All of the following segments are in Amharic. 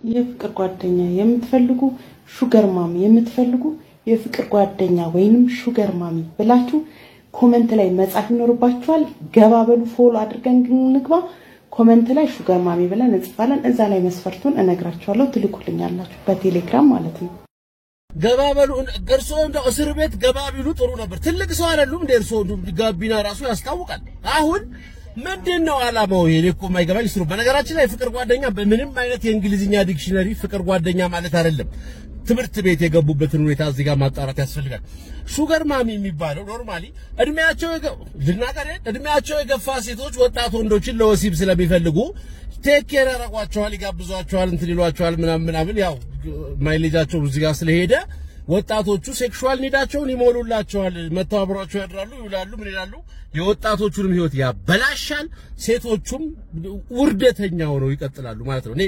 የፍቅር ጓደኛ የምትፈልጉ ሹገር ማሚ የምትፈልጉ የፍቅር ጓደኛ ወይንም ሹገር ማሚ ብላችሁ ኮሜንት ላይ መጻፍ ይኖርባችኋል። ገባ በሉ ፎሎ አድርገን እንግባ። ኮሜንት ላይ ሹገር ማሚ ብለን እንጽፋለን። እዛ ላይ መስፈርቱን እነግራችኋለሁ፣ ትልኩልኛላችሁ በቴሌግራም ማለት ነው። ገባ በሉ እርሶ እንደው እስር ቤት ገባ ቢሉ ጥሩ ነበር። ትልቅ ሰው አይደሉም እንደ እርሶ ጋቢና ራሱ ያስታውቃል። አሁን ምንድነው አላማው? የኔኮ ማይገባኝ ስሩ። በነገራችን ላይ ፍቅር ጓደኛ በምንም አይነት የእንግሊዝኛ ዲክሽነሪ ፍቅር ጓደኛ ማለት አይደለም። ትምህርት ቤት የገቡበትን ሁኔታ እዚህ ጋር ማጣራት ያስፈልጋል። ሹገር ማሚ የሚባለው ኖርማሊ እድሜያቸው የገፋ ሴቶች ወጣት ወንዶችን ለወሲብ ስለሚፈልጉ ቴክ ኬር ያደርጓቸዋል፣ ይጋብዟቸዋል፣ እንትን ይሏቸዋል ምናምን ያው ማይሌጃቸው እዚህ ጋር ስለሄደ ወጣቶቹ ሴክሹዋል ኒዳቸውን ይሞሉላቸዋል። መተባበራቸው ያድራሉ፣ ይውላሉ፣ ምን ይላሉ። የወጣቶቹንም ህይወት ያበላሻል። ሴቶቹም ውርደተኛ ሆነው ይቀጥላሉ ማለት ነው። እኔ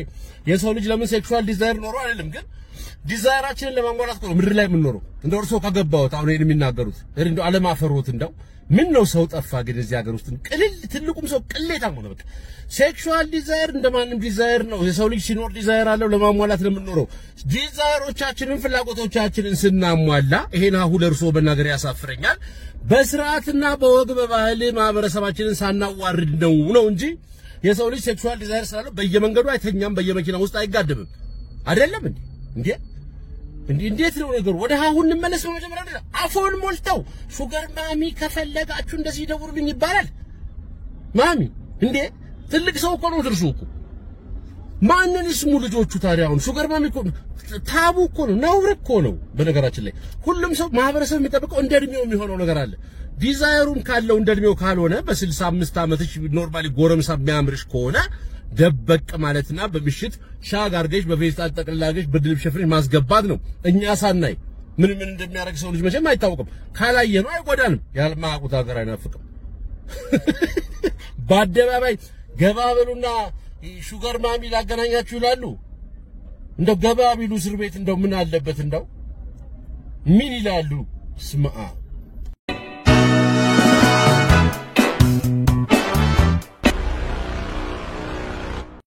የሰው ልጅ ለምን ሴክሹዋል ዲዛይር ኖሮ አይደለም፣ ግን ዲዛይራችንን ለማሟላት ነው ምድር ላይ የምንኖረው። እንደው እርሶ ከገባውት አሁን ይሄን የሚናገሩት እንደው አለማፈሩት እንደው ምን ነው ሰው ጠፋ ግን እዚህ ሀገር ውስጥ ቅልል ትልቁም ሰው ቅሌታም ሆነ። በቃ ሴክሹዋል ዲዛይር እንደማንም ዲዛይር ነው። የሰው ልጅ ሲኖር ዲዛይር አለው ለማሟላት ነው የምንኖረው። ዲዛይሮቻችንን ፍላጎቶቻችንን ስናሟላ ይሄን አሁን ለርሶ በእናገር ያሳፍረኛል። በስርዓትና በወግ በባህል ማህበረሰባችንን ሳናዋርድ ነው እንጂ የሰው ልጅ ሴክሹዋል ዲዛይር ስላለው በየመንገዱ አይተኛም፣ በየመኪናው ውስጥ አይጋደምም። አይደለም እንዴ? እንዴት ነው ነገሩ? ወደ አሁን እንመለስ ነው። መጀመሪያ አፎን ሞልተው ሹገር ማሚ ከፈለጋችሁ እንደዚህ ደውሉልኝ ይባላል። ማሚ እንዴ ትልቅ ሰው እኮ ነው ድርሱ እኮ። ማንን ስሙ ልጆቹ ታዲያ? አሁን ሹገር ማሚ እኮ ታቡ እኮ ነው፣ ነውር እኮ ነው። በነገራችን ላይ ሁሉም ሰው ማህበረሰብ የሚጠብቀው እንደ እድሜው የሚሆነው ነገር አለ። ዲዛይሩም ካለው እንደ እድሜው ካልሆነ በ65 ዓመትሽ ኖርማሊ ጎረምሳ የሚያምርሽ ከሆነ ደበቅ ማለትና በምሽት ሻግ አርገሽ በፌስታል ጠቅላላሽ በድልብ ሸፍነሽ ማስገባት ነው። እኛ ሳናይ ምን እንደሚያደርግ ሰው ልጅ መቼም አይታወቅም። ካላየነው አይጎዳንም። ያልማቁት ሀገር አይናፍቅም። በአደባባይ ገባ በሉና ሹገር ማሚ ላገናኛችሁ ይላሉ። እንደው ገባ ቢሉ እስር ቤት እንደው ምን አለበት? እንደው ምን ይላሉ? ስማ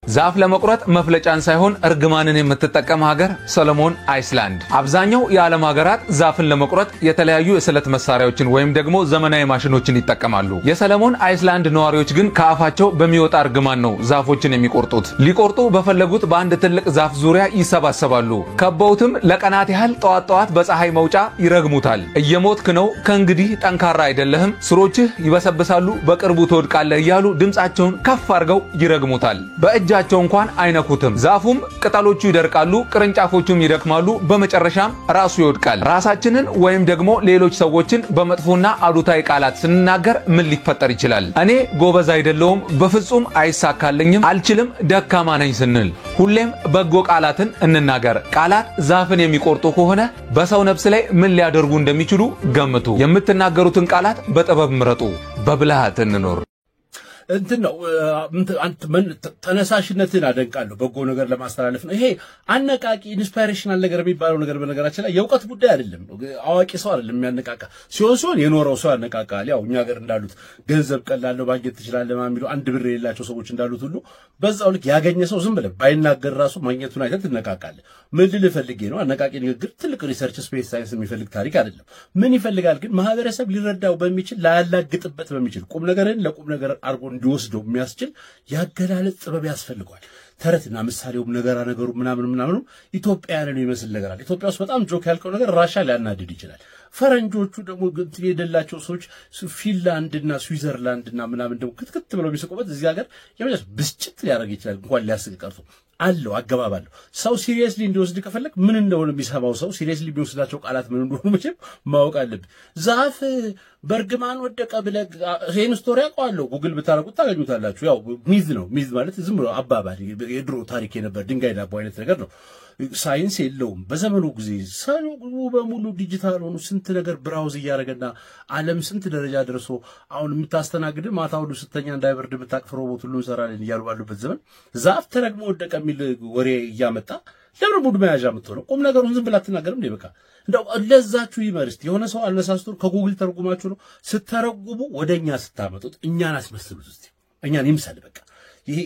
ዛፍ ለመቁረጥ መፍለጫን ሳይሆን እርግማንን የምትጠቀም ሀገር ሰለሞን አይስላንድ። አብዛኛው የዓለም ሀገራት ዛፍን ለመቁረጥ የተለያዩ የስለት መሳሪያዎችን ወይም ደግሞ ዘመናዊ ማሽኖችን ይጠቀማሉ። የሰለሞን አይስላንድ ነዋሪዎች ግን ከአፋቸው በሚወጣ እርግማን ነው ዛፎችን የሚቆርጡት። ሊቆርጡ በፈለጉት በአንድ ትልቅ ዛፍ ዙሪያ ይሰባሰባሉ። ከበውትም ለቀናት ያህል ጠዋት በፀሐይ መውጫ ይረግሙታል። እየሞትክ ነው፣ ከእንግዲህ ጠንካራ አይደለህም፣ ስሮችህ ይበሰብሳሉ፣ በቅርቡ ትወድቃለህ እያሉ ድምጻቸውን ከፍ አድርገው ይረግሙታል። በእጃቸው እንኳን አይነኩትም። ዛፉም ቅጠሎቹ ይደርቃሉ፣ ቅርንጫፎቹም ይደክማሉ፣ በመጨረሻም ራሱ ይወድቃል። ራሳችንን ወይም ደግሞ ሌሎች ሰዎችን በመጥፎና አሉታዊ ቃላት ስንናገር ምን ሊፈጠር ይችላል? እኔ ጎበዝ አይደለሁም፣ በፍጹም አይሳካልኝም፣ አልችልም፣ ደካማ ነኝ ስንል ሁሌም በጎ ቃላትን እንናገር። ቃላት ዛፍን የሚቆርጡ ከሆነ በሰው ነፍስ ላይ ምን ሊያደርጉ እንደሚችሉ ገምቱ። የምትናገሩትን ቃላት በጥበብ ምረጡ። በብልሃት እንኖር። እንትን ነው ተነሳሽነትን አደንቃለሁ። በጎ ነገር ለማስተላለፍ ነው። ይሄ አነቃቂ ኢንስፓይሬሽናል ነገር የሚባለው ነገር በነገራችን ላይ የእውቀት ጉዳይ አይደለም። አዋቂ ሰው አይደለም የሚያነቃቃ ሲሆን የኖረው ሰው ያነቃቃል። ያው እኛ ሀገር እንዳሉት ገንዘብ ቀላል ነው ማግኘት ትችላለህ ማለት ነው። አንድ ብር የሌላቸው ሰዎች እንዳሉት ሁሉ በዛው ልክ ያገኘ ሰው ዝም ብለህ ባይናገር ራሱ ማግኘቱን አይተህ ትነቃቃለህ። ምን ልል ፈልጌ ነው? አነቃቂ ንግግር ትልቅ ሪሰርች ስፔስ ሳይንስ የሚፈልግ ታሪክ አይደለም። ምን ይፈልጋል ግን? ማህበረሰብ ሊረዳው በሚችል ላያላግጥበት በሚችል ቁም ነገርን ለቁም ነገር አርጎ እንዲወስደው የሚያስችል ያገላለጽ ጥበብ ያስፈልጋል። ተረትና ምሳሌውም ነገሩ ምናምን ኢትዮጵያውያንን ይመስል ነገር አለ። ኢትዮጵያ ውስጥ በጣም ጆክ ያልከው ነገር ራሻ ሊያናድድ ይችላል። ፈረንጆቹ ደግሞ እንትን የደላቸው ሰዎች ፊንላንድና ስዊዘርላንድና ምናምን ደግሞ ክትክት ብለው የሚስቁበት እዚህ ሀገር የመጀመሪያ ብስጭት ሊያደርግ ይችላል። እንኳን ሊያስቅ ቀርቶ አለው አገባብ አለው። ሰው ሲሪየስሊ እንዲወስድ ከፈለክ ምን እንደሆነ የሚሰማው ሰው ሲሪየስሊ የሚወስዳቸው ቃላት ምን እንደሆነ መቼም ማወቅ አለብህ። ዛፍ በርግማን ወደቀ ብለህ ይሄን ስቶሪ አውቀዋለሁ፣ ጉግል ብታረጉት ታገኙታላችሁ። ያው ሚዝ ነው። ሚዝ ማለት ዝም ብሎ አባባል የድሮ ታሪክ የነበር ድንጋይ ዳቦ አይነት ነገር ነው። ሳይንስ የለውም። በዘመኑ ጊዜ ሰው በሙሉ ዲጂታል ሆኖ ስንት ነገር ብራውዝ እያደረገና ዓለም ስንት ደረጃ ደርሶ አሁን የምታስተናግድ ማታ ሁሉ ስተኛ እንዳይበርድ የምታቅፍ ሮቦት ሁሉ እንሰራለን እያሉ ባሉበት ዘመን ዛፍ ተረግሞ ወደቀ የሚል ወሬ እያመጣ ለምን ሙድ መያዣ የምትሆነው? ቁም ነገሩን ዝም ብላ አትናገርም እንዴ? በቃ እንደው ለዛችሁ ይመርስት የሆነ ሰው አልነሳስቶ ከጉግል ተርጉማችሁ ነው ስተረጉሙ ወደኛ ስታመጡት እኛን አስመስሉት እስቲ እኛን ይምሰል። በቃ ይሄ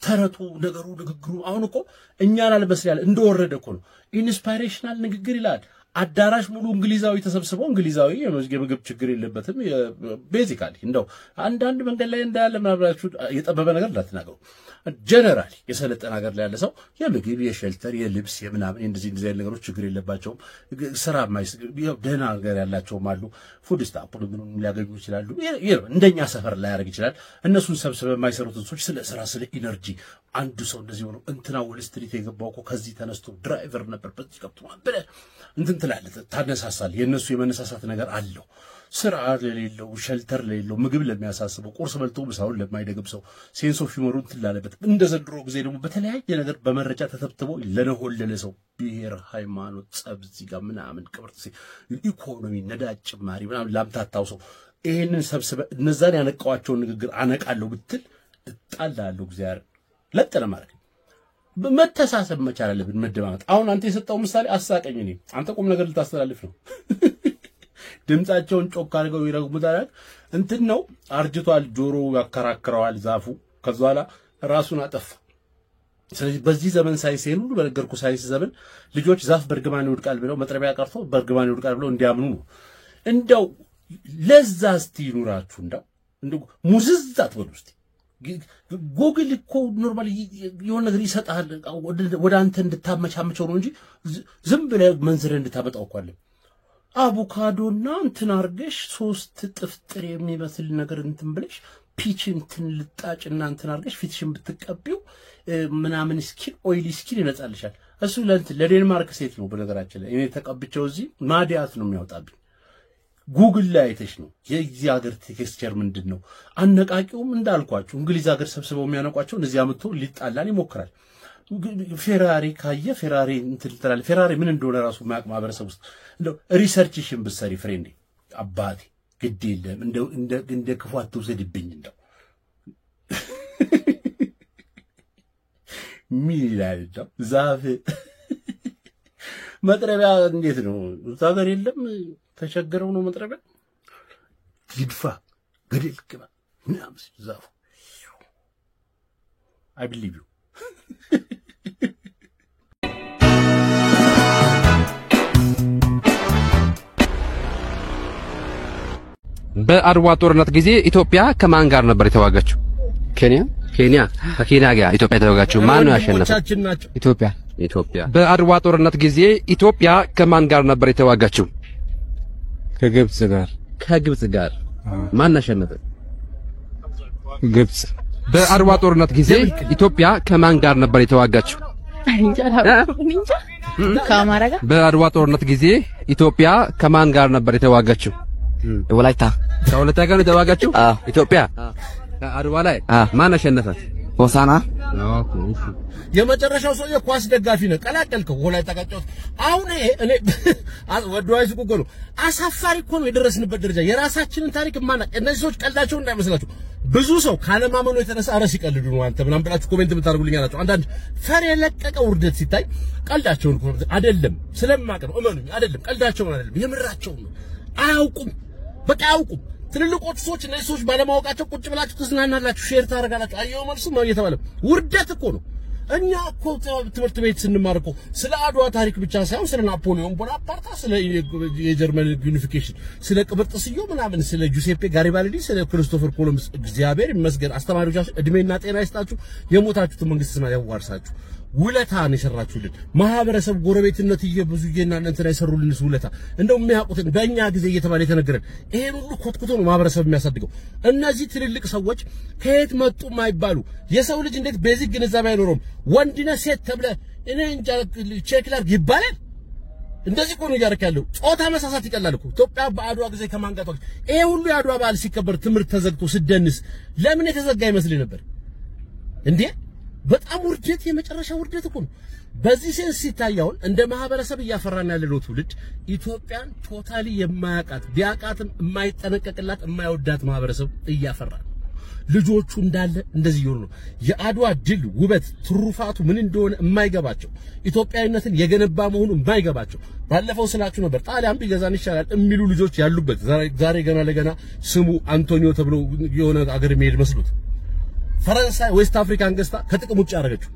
ተረቱ ነገሩ ንግግሩ አሁን እኮ እኛን አልበስል ያለ እንደወረደ እኮ ነው ኢንስፓይሬሽናል ንግግር ይላል አዳራሽ ሙሉ እንግሊዛዊ ተሰብስበው እንግሊዛዊ የምግብ ችግር የለበትም ቤዚካሊ እንደው አንዳንድ መንገድ ላይ እንዳለ ምናብራችሁ የጠበበ ነገር እንዳትናገሩ ጀነራሊ የሰለጠነ ሀገር ላይ ያለ ሰው የምግብ የሼልተር የልብስ የምናምን እንደዚህ ነገሮች ችግር የለባቸውም ስራ ደህና ነገር ያላቸውም አሉ ፉድ ስታምፕ ምንም ሊያገኙ ይችላሉ እንደኛ ሰፈር ላይ ያደርግ ይችላል እነሱን ሰብስበው የማይሰሩትን ሰዎች ስለ ስራ ስለ ኢነርጂ አንዱ ሰው እንደዚህ ሆኖ እንትና ወል ስትሪት የገባው እኮ ከዚህ ተነስቶ ድራይቨር ነበር በዚህ ገብቶ አበለ እንትን ትላለህ ታነሳሳል የነሱ የመነሳሳት ነገር አለው ስራ ለሌለው ሼልተር ለሌለው ምግብ ለሚያሳስበው ቁርስ በልቶ ምሳውን ለማይደግም ሰው ሴንስ ኦፍ ሂውመር ትላለበት እንደ ዘንድሮ ጊዜ ደግሞ በተለያየ ነገር በመረጃ ተተብትቦ ለነሆለለ ሰው ብሔር ሃይማኖት ጸብዚ ጋር ምናምን ቅብርት ኢኮኖሚ ነዳጅ ጭማሪ ምናምን ላምታታው ሰው ይሄንን ሰብስበ እነዛን ያነቃዋቸው ንግግር አነቃለሁ ብትል እጣላለሁ እግዚአብሔር ለጠለ ማለት በመተሳሰብ መቻል አለብን መደማመጥ አሁን አንተ የሰጣው ምሳሌ አሳቀኝ ነኝ አንተ ቁም ነገር ልታስተላልፍ ነው ድምጻቸውን ጮክ አድርገው ይረግሙታል እንትን ነው አርጅቷል ጆሮ ያከራክረዋል ዛፉ ከዛላ ራሱን አጠፋ ስለዚህ በዚህ ዘመን ሳይንስ ሁሉ በነገርኩ ሳይንስ ዘመን ልጆች ዛፍ በርግማን ይወድቃል ብለው መጥረቢያ ቀርቶ በርግማን ይወድቃል ብለው እንዲያምኑ ነው እንደው ለዛ እስቲ ይኑራችሁ እንደው ሙዝዝ አትበሉ እስቲ ጉግል እኮ ኖርማሊ የሆነ ነገር ይሰጣል ወደ አንተ እንድታመቻመቸው ነው እንጂ ዝም ብለህ መንዝረህ እንድታመጣው እኮ አለ አቮካዶና እንትን አርገሽ 3 ጥፍጥር የሚመስል ነገር እንትን ብለሽ ፒች እንትን ልጣጭና እንትን አርገሽ ፊትሽን ብትቀቢው ምናምን ስኪን ኦይሊ ስኪን ይነጻልሻል እሱ ለዴንማርክ ሴት ነው በነገራችን ላይ እኔ ተቀብቸው እዚህ ማዲያት ነው የሚያወጣብኝ ጉግል ላይ አይተሽ ነው የዚህ ሀገር ቴክስቸር ምንድነው አነቃቂውም እንዳልኳችሁ እንግሊዝ ሀገር ሰብስበው የሚያነቋቸው እነዚህ አመቶ ሊጣላን ይሞክራል ፌራሪ ካየ ፌራሪ እንትን ተላል ፌራሪ ምን እንደሆነ ራሱ ማቅ ማህበረሰብ ውስጥ እንደው ሪሰርችሽን ብትሰሪ ፍሬንዴ አባቴ ግድ የለም እንደው እንደ ክፉ አትውሰድብኝ እንደው ሚላልዳ ዛፍ መጥረቢያ እንዴት ነው ዛገር የለም ተቸገረው ነው መጥረቢያ ይድፋ ገደል ግባ ምናምን ዛፉ I believe you በአድዋ ጦርነት ጊዜ ኢትዮጵያ ከማን ጋር ነበር የተዋጋችው? ኬንያ ከኬንያ ጋር ኢትዮጵያ የተዋጋችው ማን ነው ያሸነፈው? ኢትዮጵያ። በአድዋ ጦርነት ጊዜ ኢትዮጵያ ከማን ጋር ነበር የተዋጋችው? ከግብጽ ጋር ማን አሸነፈ? ግብጽ። በአድዋ ጦርነት ጊዜ ኢትዮጵያ ከማን ጋር ነበር የተዋጋችው? ከአማራ ጋር። በአድዋ ጦርነት ጊዜ ኢትዮጵያ ከማን ጋር ነበር የተዋጋችው? ወላይታ ጋር ነው የተዋጋችው? ኢትዮጵያ አድዋ ላይ ማን አሸነፈ? ሆሳና። የመጨረሻው ሰው የኳስ ደጋፊ ነው ቀላቀልከው ወላይታ ጋጫውት አሁን እኔ ወደዋይ ሱቁ ነው አሳፋሪ እኮ ነው የደረስንበት ደረጃ የራሳችንን ታሪክ ማናቅ እነዚህ ሰዎች ቀልዳቸው እንዳይመስላችሁ ብዙ ሰው ካለማመኑ የተነሳ አረስ ይቀልዱ ነው አንተ ምናምን ብላችሁ ኮሜንት የምታደርጉልኝ አላችሁ አንዳንድ ፈር የለቀቀ ውርደት ሲታይ ቀልዳቸውን እኮ አይደለም ስለማቀ ነው እመኑኝ አይደለም ቀልዳቸውን አይደለም የምራቸው ነው አያውቁም በቃ አያውቁም ትልልቆቹ ሰዎች እነዚህ ሰዎች ባለማወቃቸው ቁጭ ብላችሁ ትዝናናላችሁ ሼር ታረጋላችሁ አየው መልሱ ነው እየተባለ ውርደት እኮ ነው እኛ እኮ ትምህርት ቤት ስንማር እኮ ስለ አድዋ ታሪክ ብቻ ሳይሆን ስለ ናፖሊዮን ቦናፓርታ ስለ የጀርመን ዩኒፊኬሽን ስለ ቅብርጥስዮ ምናምን ስለ ጁሴፔ ጋሪባልዲ ስለ ክሪስቶፈር ኮሎምበስ እግዚአብሔር ይመስገን አስተማሪዎቻችሁ እድሜና ጤና ይስጣችሁ የሞታችሁት መንግስት ሰማይ ያዋርሳችሁ ውለታን ይሰራችሁልን ማህበረሰብ ጎረቤትነት እየብዙየና እንትን አይሰሩልን ውለታ እንደው የሚያውቁትን በእኛ ጊዜ እየተባለ የተነገረን ይሄን ሁሉ ኮትኩቶ ነው ማህበረሰብ የሚያሳድገው እነዚህ ትልልቅ ሰዎች ከየት መጡ ማይባሉ የሰው ልጅ እንዴት ቤዚክ ግንዛቤ አይኖርም ወንድና ሴት ተብለ እኔ እንጃ ቼክ ላድርግ ይባላል እንደዚህ እኮ ነው ያርክ ያለው ጾታ መሳሳት ይቀላል እኮ ኢትዮጵያ በአድዋ ጊዜ ከማን ጋር ይሄ ሁሉ የአድዋ በዓል ሲከበር ትምህርት ተዘግቶ ስደንስ ለምን የተዘጋ ይመስል ነበር እንዴ በጣም ውርደት የመጨረሻ ውርደት እኮ ነው በዚህ ሴንስ ሲታያውን እንደ ማህበረሰብ እያፈራን ያለው ትውልድ ኢትዮጵያን ቶታሊ የማያቃት ቢያቃትም የማይጠነቀቅላት የማይወዳት ማህበረሰብ እያፈራን ልጆቹ እንዳለ እንደዚህ ይሆኑ ነው የአድዋ ድል ውበት ትሩፋቱ ምን እንደሆነ የማይገባቸው ኢትዮጵያዊነትን የገነባ መሆኑ የማይገባቸው ባለፈው ስላችሁ ነበር ጣሊያን ቢገዛን ይሻላል የሚሉ ልጆች ያሉበት ዛሬ ገና ለገና ስሙ አንቶኒዮ ተብሎ የሆነ አገር የሚሄድ መስሉት ፈረንሳይ ዌስት አፍሪካን ገዝታ ከጥቅም ውጭ አደረገችው።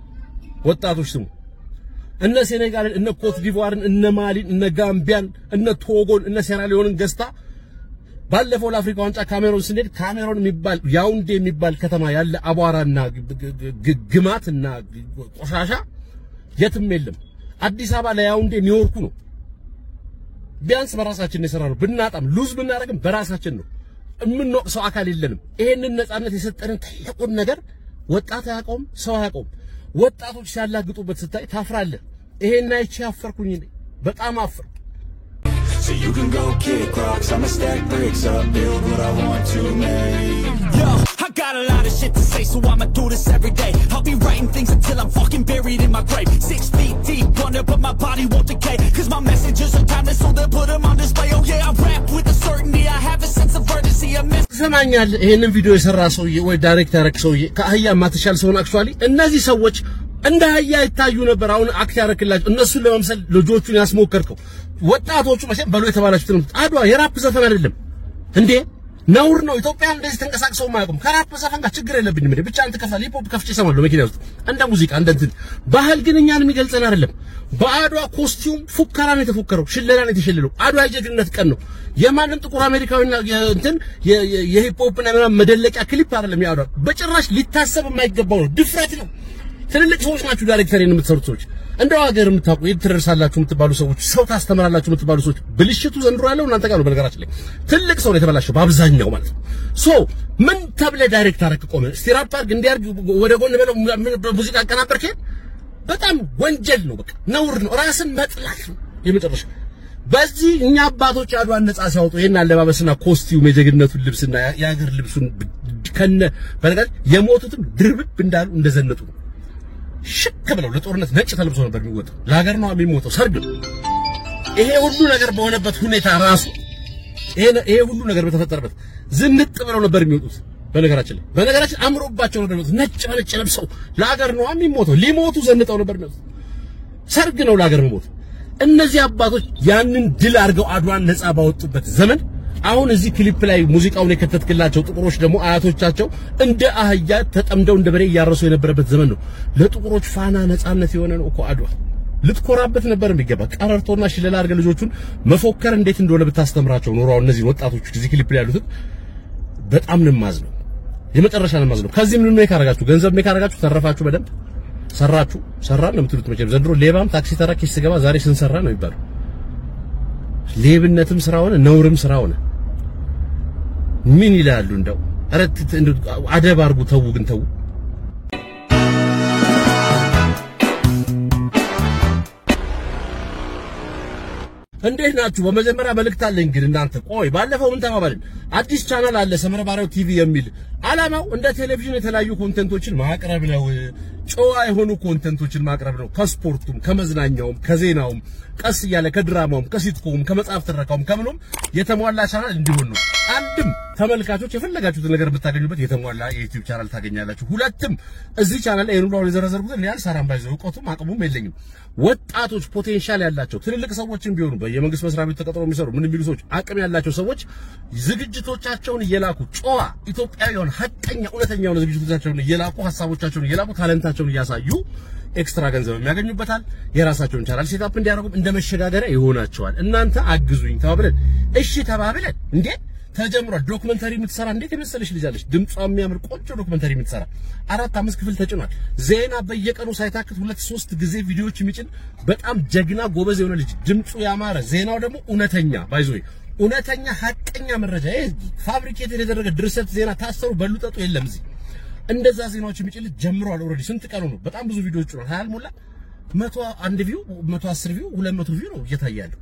ወጣቶች ስሙ። እነ ሴኔጋልን፣ እነ ኮት ዲቮርን፣ እነ ማሊን፣ እነ ጋምቢያን፣ እነ ቶጎን፣ እነ ሴራሊዮንን ገዝታ ባለፈው ለአፍሪካ ዋንጫ ካሜሮን ስንሄድ ካሜሮን የሚባል ያውንዴ የሚባል ከተማ ያለ አቧራና ግማትና ቆሻሻ የትም የለም። አዲስ አበባ ለያውንዴ ኒውዮርኩ ነው። ቢያንስ በራሳችን ነው የሰራነው። ብናጣም ሉዝ ብናደርግም በራሳችን ነው። የምንወቅሰው አካል የለንም። ይሄንን ነፃነት የሰጠንን ትልቁን ነገር ወጣት አያውቀውም፣ ሰው አያውቀውም። ወጣቶች ሲያላግጡበት ስታይ ታፍራለህ። ይሄን አይቼ አፈርኩኝ፣ በጣም አፈር። So you can go kick rocks, I'ma stack bricks up, build what I want to make. Yo, I got a lot of shit to say, so I'ma do this every day. I'll be writing things until I'm fucking buried in my grave. 6 feet deep under, but my body won't decay. Cause my messages are timeless, so they'll put them on display. Oh yeah, I rap with a certainty, I have a sense of urgency. ሰማኛል። ይሄንን ቪዲዮ የሰራ ሰውዬ ወይ ዳይሬክት ያደረግ ሰውዬ ከአህያ ማትሻል ሰውን አክቹአሊ እነዚህ ሰዎች እንደ አህያ ይታዩ ነበር። አሁን አክት ያረክላችሁ እነሱን ለመምሰል ልጆቹን ያስሞከርከው ወጣቶቹ መቼም በሉ የተባላችሁትን አድዋ የራፕ ዘፈን አይደለም እንዴ? ነውር ነው። ኢትዮጵያ እንደዚህ ተንቀሳቅሰው ማያውቁም። ከራፕ ዘፈን ጋር ችግር የለብኝም እንዴ? ብቻ አንተ ከፋል ሂፕ ሆፕ ከፍቼ እሰማለሁ መኪና ውስጥ እንደ ሙዚቃ እንደ እንትን። ባህል ግን እኛን የሚገልጸን አይደለም። በአድዋ ኮስቲዩም ፉከራ ነው የተፎከረው፣ ሽለላ ነው የተሸለለው። አድዋ የጀግንነት ቀን ነው። የማንም ጥቁር አሜሪካዊና እንትን የሂፕ ሆፕ እና ምናምን መደለቂያ ክሊፕ አይደለም። ያድዋ በጭራሽ ሊታሰብ የማይገባው ነው። ድፍረት ነው። ትልልቅ ሰዎች ናችሁ ዳይሬክተርን የምትሰሩት ሰዎች፣ እንደው ሀገር የምታውቁ የትረርሳላችሁ የምትባሉ ሰዎች፣ ሰው ታስተምራላችሁ የምትባሉ ሰዎች፣ ብልሽቱ ዘንድሮ ያለው እናንተ ጋር ነው። በነገራችን ላይ ትልቅ ሰው ነው የተበላሸው በአብዛኛው ማለት ነው። ሶ ምን ተብለ ዳይሬክት አረክ ቆመ ስቲራፕ አርግ እንዲያርግ ወደ ጎን በለው ሙዚቃ አቀናበርከ በጣም ወንጀል ነው። በቃ ነውር ነው። ራስን መጥላት ነው የመጨረሻ። በዚህ እኛ አባቶች አድዋን ነፃ ሲያወጡ ይሄን አለባበስና ኮስቲዩም የጀግንነቱን ልብስና የሀገር ልብሱን ከነ በነገር የሞቱትም ድርብብ እንዳሉ እንደዘነጡ ነው። ሽክ ብለው ለጦርነት ነጭ ተለብሶ ነበር የሚወጣው። ለሀገር ነው የሚሞተው። ሰርግ ይሄ ሁሉ ነገር በሆነበት ሁኔታ ራሱ ይሄ ሁሉ ነገር በተፈጠረበት ዝንጥ ብለው ነበር የሚወጡት። በነገራችን አምሮባቸው ነበር የሚወጡት። ነጭ በነጭ ለብሰው ለሀገር ነው የሚሞተው። ሊሞቱ ዘንጠው ነበር የሚወጡት። ሰርግ ነው ለሀገር መሞት። እነዚህ አባቶች ያንን ድል አድርገው አድዋን ነፃ ባወጡበት ዘመን አሁን እዚህ ክሊፕ ላይ ሙዚቃውን የከተትክላቸው ጥቁሮች ደግሞ አያቶቻቸው እንደ አህያ ተጠምደው እንደ በሬ ያረሱ የነበረበት ዘመን ነው። ለጥቁሮች ፋና ነፃነት የሆነ ነው እኮ አድዋ። ልትኮራበት ነበር የሚገባ። ቀረርቶና ሽለላ አድርገህ ልጆቹን መፎከር እንዴት እንደሆነ ብታስተምራቸው ኖሮ አሁን እነዚህ ወጣቶች እዚህ ክሊፕ ላይ ያሉት በጣም ነው የማዝነው። የመጨረሻ ነው የማዝነው። ከዚህ ምን ሜክ አደረጋችሁ? ገንዘብ ሜክ አደረጋችሁ? ተረፋችሁ? በደንብ ሰራችሁ? ሰራን ነው የምትሉት መቼም። ዘንድሮ ሌባም ታክሲ ተራ ኪስ ገባ ዛሬ ስንሰራ ነው የሚባለው። ሌብነትም ስራ ሆነ፣ ነውርም ስራ ሆነ። ምን ይላሉ እንደው? ኧረ አደብ አድርጉ። ተው ግን ተው። እንዴት ናችሁ? በመጀመሪያ መልእክት አለኝ ግን እናንተ ቆይ፣ ባለፈው ምን ተባባልን? አዲስ ቻናል አለ ሰመረ ባሪያው ቲቪ የሚል አላማው እንደ ቴሌቪዥን የተለያዩ ኮንቴንቶችን ማቅረብ ነው። ጨዋ የሆኑ ኮንቴንቶችን ማቅረብ ነው። ከስፖርቱም፣ ከመዝናኛውም፣ ከዜናውም፣ ቀስ እያለ ከድራማውም፣ ከሲትኮም፣ ከመጽሐፍ ትረካውም ከምንም የተሟላ ቻናል እንዲሆን ነው። አንድም ተመልካቾች የፈለጋችሁትን ነገር ብታገኙበት የተሟላ የዩቲዩብ ቻናል ታገኛላችሁ። ሁለትም እዚህ ቻናል ላይ የኑሮ የዘረዘርኩት እኔ አልሰራም ባይዘው እውቀቱም አቅሙም የለኝም። ወጣቶች ፖቴንሻል ያላቸው ትልልቅ ሰዎችን ቢሆኑ በየመንግስት መስሪያ ቤት ተቀጥረው የሚሰሩ ምን የሚሉ ሰዎች አቅም ያላቸው ሰዎች ዝግጅቶቻቸውን እየላኩ ጨዋ ኢትዮጵያዊውን ሐቀኛ እውነተኛ የሆነ ዝግጅቶቻቸውን እየላኩ ሐሳቦቻቸውን እየላኩ ታለንታቸውን እያሳዩ ኤክስትራ ገንዘብ የሚያገኙበታል። የራሳቸውን ቻናል ሴታፕ እንዲያደርጉ እንደ መሸጋገሪያ ይሆናቸዋል። እናንተ አግዙኝ ተባብለን እሺ ተባብለን እንዴ ተጀምሯል። ዶክመንተሪ የምትሰራ እንዴት የመሰለሽ ልጅ አለች። ድምጿ የሚያምር ቆንጆ ዶክመንተሪ የምትሰራ 4-5 ክፍል ተጭኗል። ዜና በየቀኑ ሳይታክት 2-3 ጊዜ ቪዲዮዎች የሚጭን በጣም ጀግና ጎበዝ የሆነ ልጅ፣ ድምጹ ያማረ፣ ዜናው ደግሞ እውነተኛ ባይዞይ እውነተኛ ሐቀኛ መረጃ። ይሄ ፋብሪኬት የተደረገ ድርሰት ዜና ታሰሩ በሉጠጡ የለም። እዚህ እንደዛ ዜናዎች የሚጭን ልጅ ጀምሯል። ኦሬዲ ስንት ቀኑ ነው? በጣም ብዙ ቪዲዮዎች ነው። ሃያል ሞላ 101 ቪው 110 ቪው 200 ቪው ነው እየታያለው።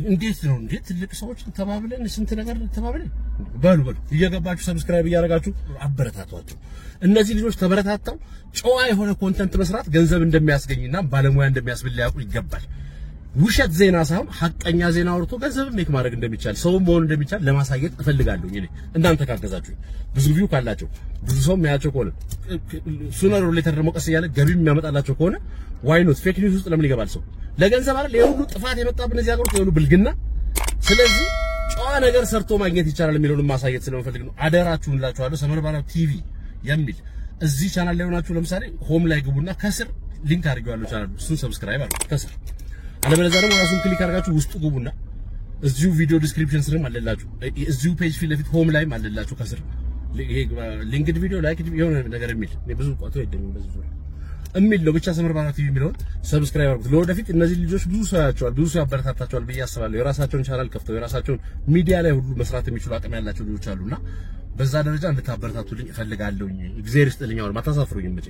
እንዴት ነው እንዴ? ትልቅ ሰዎች ተባብለን ስንት ነገር ተባብለን በሉ እየገባችሁ ሰብስክራይብ እያደረጋችሁ አበረታቷቸው። እነዚህ ልጆች ተበረታታው ጨዋ የሆነ ኮንተንት መስራት ገንዘብ እንደሚያስገኝና ባለሙያ እንደሚያስብል ሊያውቁ ይገባል። ውሸት ዜና ሳይሆን ሐቀኛ ዜና አውርቶ ገንዘብ ሜክ ማድረግ እንደሚቻል ሰው መሆን እንደሚቻል ለማሳየት እፈልጋለሁ። እኔ እናንተ ካገዛችሁ ብዙ ቪው ካላችሁ ብዙ ሰው የሚያያቸው ከሆነ ሱነር ሌተር ደግሞ ቀስ እያለ ገቢ የሚያመጣላቸው ከሆነ ዋይ ኖት ፌክ ኒውስ ውስጥ ለምን ይገባል ሰው? ለገንዘብ አይደል የሁሉ ጥፋት የመጣብን እዚህ ሀገር ውስጥ የሁሉ ብልግና። ስለዚህ ጨዋ ነገር ሰርቶ ማግኘት ይቻላል የሚለውን ማሳየት ስለምፈልግ ነው። አደራችሁን እላችኋለሁ። ሰመር ባሪያው ቲቪ የሚል እዚህ ቻናል ላይ ሆናችሁ ለምሳሌ ሆም ላይ ግቡና ከስር ሊንክ አድርጌዋለሁ ቻናሉ። እሱን ሰብስክራይብ አድርጉ ከስር። አለበለዚያ ደግሞ ራሱን ክሊክ አድርጋችሁ ውስጡ ግቡና እዚሁ ቪዲዮ ዲስክሪፕሽን ስርም አለላችሁ። እዚሁ ፔጅ ፊት ለፊት ሆም ላይም አለላችሁ ከስር ይሄ ሊንክድ ቪዲዮ ላይክ የሆነ ነገር የሚል ብዙ ቋቶ የለም በዚህ ዙሪያ የሚል ነው። ብቻ ሰመር ባሪያው ቲቪ የሚለውን ሰብስክራይብ አድርጉት። ለወደፊት እነዚህ ልጆች ብዙ ሰው ያያቸዋል፣ ብዙ ሰው ያበረታታቸዋል ብዬ አስባለሁ። የራሳቸውን ቻናል ከፍተው የራሳቸውን ሚዲያ ላይ ሁሉ መስራት የሚችሉ አቅም ያላቸው ልጆች አሉና በዛ ደረጃ እንድታበረታቱልኝ እፈልጋለሁኝ። እግዚአብሔር ይስጥልኝ። አሁን ማታሳፍሩኝ እንጂ